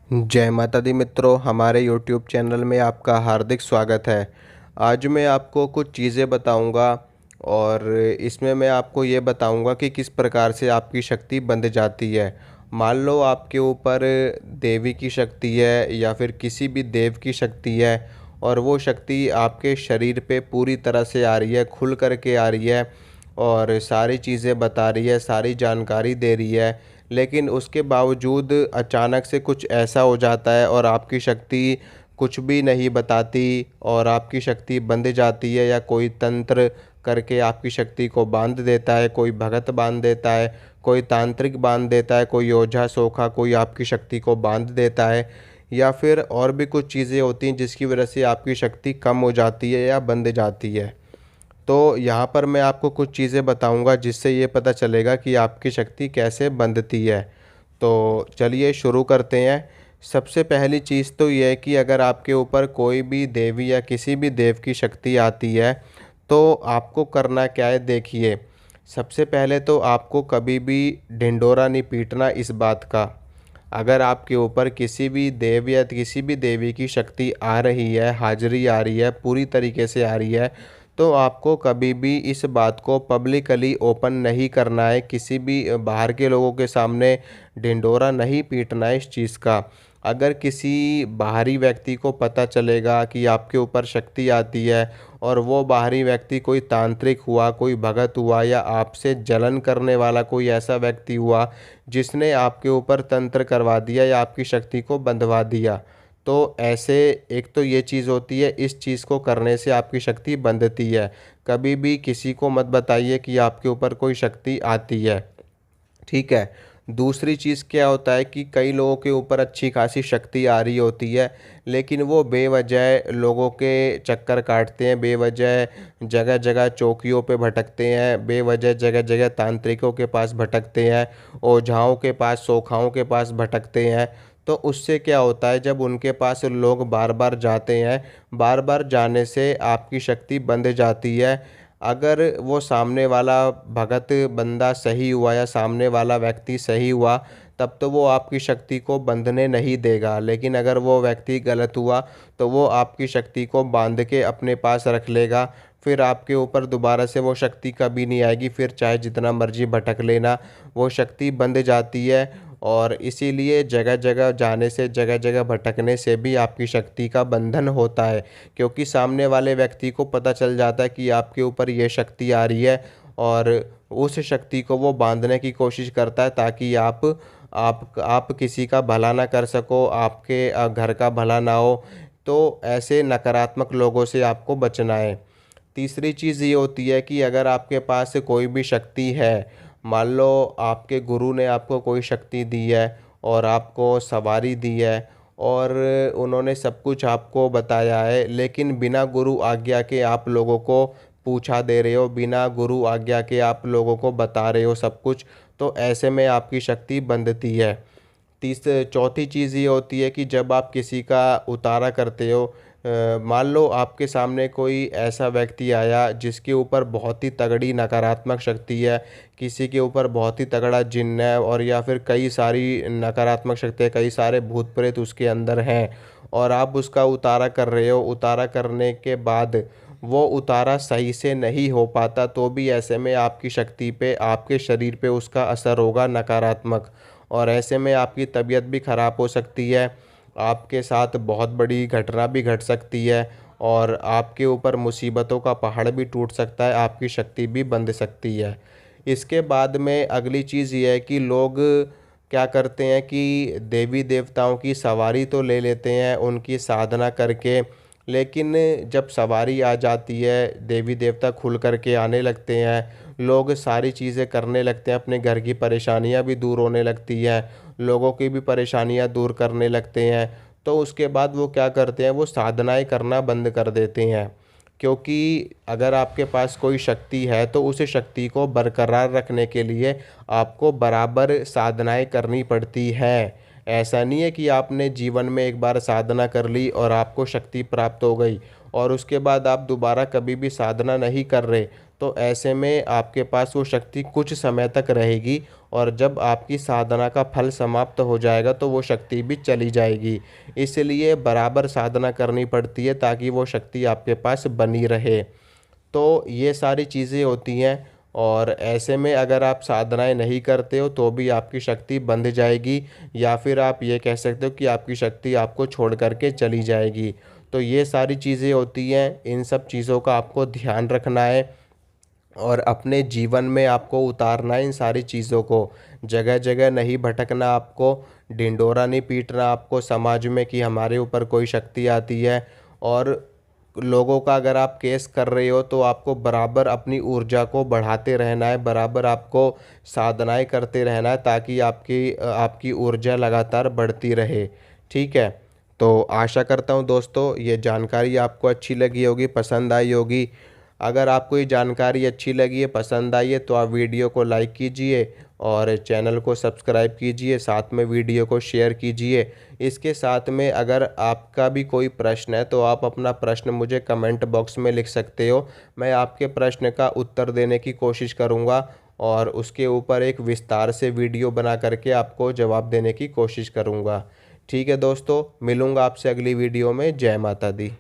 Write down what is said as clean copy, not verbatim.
जय माता दी मित्रों, हमारे यूट्यूब चैनल में आपका हार्दिक स्वागत है। आज मैं आपको कुछ चीज़ें बताऊंगा और इसमें मैं आपको ये बताऊंगा कि किस प्रकार से आपकी शक्ति बंध जाती है। मान लो आपके ऊपर देवी की शक्ति है या फिर किसी भी देव की शक्ति है और वो शक्ति आपके शरीर पे पूरी तरह से आ रही है, खुल कर के आ रही है और सारी चीज़ें बता रही है, सारी जानकारी दे रही है। लेकिन उसके बावजूद अचानक से कुछ ऐसा हो जाता है और आपकी शक्ति कुछ भी नहीं बताती और आपकी शक्ति बंध जाती है, या कोई तंत्र करके आपकी शक्ति को बांध देता है, कोई भगत बांध देता है, कोई तांत्रिक बांध देता है, कोई ओझा सोखा कोई आपकी शक्ति को बांध देता है, या फिर और भी कुछ चीज़ें होती हैं जिसकी वजह से आपकी शक्ति कम हो जाती है या बंध जाती है। तो यहाँ पर मैं आपको कुछ चीज़ें बताऊँगा जिससे ये पता चलेगा कि आपकी शक्ति कैसे बंधती है। तो चलिए शुरू करते हैं। सबसे पहली चीज़ तो ये है कि अगर आपके ऊपर कोई भी देवी या किसी भी देव की शक्ति आती है, तो आपको करना क्या है, देखिए। सबसे पहले तो आपको कभी भी ढिंढोरा नहीं पीटना इस बात का। अगर आपके ऊपर किसी भी देव या किसी भी देवी की शक्ति आ रही है, हाजिरी आ रही है, पूरी तरीके से आ रही है, तो आपको कभी भी इस बात को पब्लिकली ओपन नहीं करना है, किसी भी बाहर के लोगों के सामने ढिंढोरा नहीं पीटना है इस चीज़ का। अगर किसी बाहरी व्यक्ति को पता चलेगा कि आपके ऊपर शक्ति आती है और वो बाहरी व्यक्ति कोई तांत्रिक हुआ, कोई भगत हुआ, या आपसे जलन करने वाला कोई ऐसा व्यक्ति हुआ जिसने आपके ऊपर तंत्र करवा दिया या आपकी शक्ति को बंधवा दिया, तो ऐसे एक तो ये चीज़ होती है, इस चीज़ को करने से आपकी शक्ति बंधती है। कभी भी किसी को मत बताइए कि आपके ऊपर कोई शक्ति आती है, ठीक है। दूसरी चीज़ क्या होता है कि कई लोगों के ऊपर अच्छी खासी शक्ति आ रही होती है, लेकिन वो बेवजह लोगों के चक्कर काटते हैं, बेवजह जगह जगह चौकियों पे भटकते हैं, बेवजह जगह जगह तांत्रिकों के पास भटकते हैं, ओझाओं के पास, सोखाओं के पास भटकते हैं। तो उससे क्या होता है, जब उनके पास लोग बार बार जाते हैं, बार बार जाने से आपकी शक्ति बंध जाती है। अगर वो सामने वाला भगत बंदा सही हुआ या सामने वाला व्यक्ति सही हुआ, तब तो वो आपकी शक्ति को बंधने नहीं देगा, लेकिन अगर वो व्यक्ति गलत हुआ तो वो आपकी शक्ति को बांध के अपने पास रख लेगा। फिर आपके ऊपर दोबारा से वो शक्ति कभी नहीं आएगी, फिर चाहे जितना मर्जी भटक लेना, वो शक्ति बंध जाती है। और इसीलिए जगह जगह जाने से, जगह जगह भटकने से भी आपकी शक्ति का बंधन होता है, क्योंकि सामने वाले व्यक्ति को पता चल जाता है कि आपके ऊपर ये शक्ति आ रही है और उस शक्ति को वो बांधने की कोशिश करता है ताकि आप किसी का भला ना कर सको, आपके घर का भला ना हो। तो ऐसे नकारात्मक लोगों से आपको बचना है। तीसरी चीज़ ये होती है कि अगर आपके पास कोई भी शक्ति है, मान लो आपके गुरु ने आपको कोई शक्ति दी है और आपको सवारी दी है और उन्होंने सब कुछ आपको बताया है, लेकिन बिना गुरु आज्ञा के आप लोगों को पूछा दे रहे हो, बिना गुरु आज्ञा के आप लोगों को बता रहे हो सब कुछ, तो ऐसे में आपकी शक्ति बंधती है। चौथी चीज़ ये होती है कि जब आप किसी का उतारा करते हो, मान लो आपके सामने कोई ऐसा व्यक्ति आया जिसके ऊपर बहुत ही तगड़ी नकारात्मक शक्ति है, किसी के ऊपर बहुत ही तगड़ा जिन्न है, और या फिर कई सारी नकारात्मक शक्तियाँ, कई सारे भूत प्रेत उसके अंदर हैं, और आप उसका उतारा कर रहे हो। उतारा करने के बाद वो उतारा सही से नहीं हो पाता, तो भी ऐसे में आपकी शक्ति पे, आपके शरीर पे उसका असर होगा नकारात्मक, और ऐसे में आपकी तबीयत भी ख़राब हो सकती है, आपके साथ बहुत बड़ी घटना भी घट सकती है, और आपके ऊपर मुसीबतों का पहाड़ भी टूट सकता है, आपकी शक्ति भी बंध सकती है। इसके बाद में अगली चीज़ ये है कि लोग क्या करते हैं कि देवी देवताओं की सवारी तो ले लेते हैं उनकी साधना करके, लेकिन जब सवारी आ जाती है, देवी देवता खुल करके आने लगते हैं, लोग सारी चीज़ें करने लगते हैं, अपने घर की परेशानियां भी दूर होने लगती हैं, लोगों की भी परेशानियां दूर करने लगते हैं, तो उसके बाद वो क्या करते हैं, वो साधनाएं करना बंद कर देते हैं। क्योंकि अगर आपके पास कोई शक्ति है तो उस शक्ति को बरकरार रखने के लिए आपको बराबर साधनाएं करनी पड़ती हैं। ऐसा नहीं है कि आपने जीवन में एक बार साधना कर ली और आपको शक्ति प्राप्त हो गई और उसके बाद आप दोबारा कभी भी साधना नहीं कर रहे, तो ऐसे में आपके पास वो शक्ति कुछ समय तक रहेगी और जब आपकी साधना का फल समाप्त हो जाएगा तो वो शक्ति भी चली जाएगी। इसलिए बराबर साधना करनी पड़ती है ताकि वो शक्ति आपके पास बनी रहे। तो ये सारी चीज़ें होती हैं और ऐसे में अगर आप साधनाएँ नहीं करते हो तो भी आपकी शक्ति बंध जाएगी या फिर आप ये कह सकते हो कि आपकी शक्ति आपको छोड़ कर के चली जाएगी। तो ये सारी चीज़ें होती हैं, इन सब चीज़ों का आपको ध्यान रखना है और अपने जीवन में आपको उतारना है इन सारी चीज़ों को। जगह-जगह नहीं भटकना आपको, ढिंढोरा नहीं पीटना आपको समाज में कि हमारे ऊपर कोई शक्ति आती है। और लोगों का अगर आप केस कर रहे हो तो आपको बराबर अपनी ऊर्जा को बढ़ाते रहना है, बराबर आपको साधनाएँ करते रहना है ताकि आपकी ऊर्जा लगातार बढ़ती रहे। ठीक है? तो आशा करता हूँ दोस्तों ये जानकारी आपको अच्छी लगी होगी, पसंद आई होगी। अगर आपको ये जानकारी अच्छी लगी है, पसंद आई है तो आप वीडियो को लाइक कीजिए और चैनल को सब्सक्राइब कीजिए, साथ में वीडियो को शेयर कीजिए। इसके साथ में अगर आपका भी कोई प्रश्न है तो आप अपना प्रश्न मुझे कमेंट बॉक्स में लिख सकते हो। मैं आपके प्रश्न का उत्तर देने की कोशिश करूँगा और उसके ऊपर एक विस्तार से वीडियो बना करके आपको जवाब देने की कोशिश करूँगा। ठीक है दोस्तों, मिलूँगा आपसे अगली वीडियो में। जय माता दी।